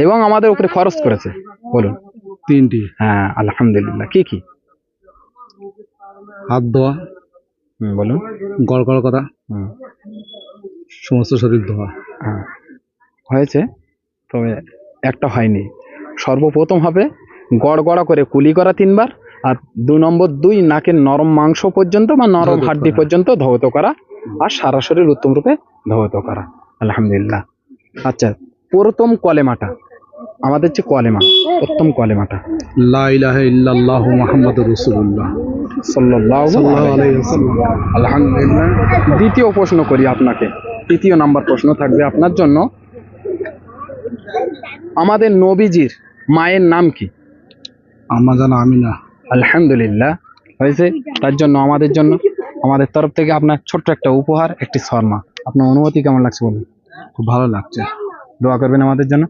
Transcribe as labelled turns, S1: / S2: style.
S1: এবং আমাদের উপরে ফরজ করেছে? বলুন।
S2: 3টি।
S1: হ্যাঁ, আলহামদুলিল্লাহ। কি কি?
S2: হাত ধোয়া,
S1: বলুন।
S2: গড়গড় করা,
S1: হুম,
S2: সমস্ত শরীর ধোয়া।
S1: হ্যাঁ, হয়েছে, তবে একটা হয়নি। সর্বপ্রথম হবে গড়গড়া করে কুলি করা 3 বার, আর 2 নাকের নরম মাংস পর্যন্ত বা নরম
S2: ধৌত
S1: হাড্ডি
S2: করা।
S1: পর্যন্ত ধৌত করা, আর সারা শরীর উত্তম রূপে ধৌত করা। আলহামদুলিল্লাহ। আচ্ছা, প্রথম কলেমাটা, আমাদের যে কলেমা, উত্তম কলেমাটা।
S2: লা ইলাহা ইল্লাল্লাহু মুহাম্মাদুর রাসূলুল্লাহ
S1: সাল্লাল্লাহু
S2: সাল্লাল্লাহু
S1: আলাইহি
S2: আলাইহি
S1: ওয়াসাল্লাম।
S2: ওয়াসাল্লাম।
S1: আলহামদুলিল্লাহ। দ্বিতীয় প্রশ্ন করি আপনাকে, তৃতীয় নাম্বার প্রশ্ন থাকবে আপনার জন্য। আমাদের নবীজির মায়ের নাম কি?
S2: আম্মা জান আমিনা।
S1: আলহামদুলিল্লাহ, হয়েছে। তার জন্য আমাদের তরফ থেকে আপনার ছোট্ট একটা উপহার, একটি শর্মা। আপনার অনুমতি কেমন লাগছে বলুন?
S2: খুব ভালো লাগছে।
S1: দোয়া করবেন আমাদের জন্য।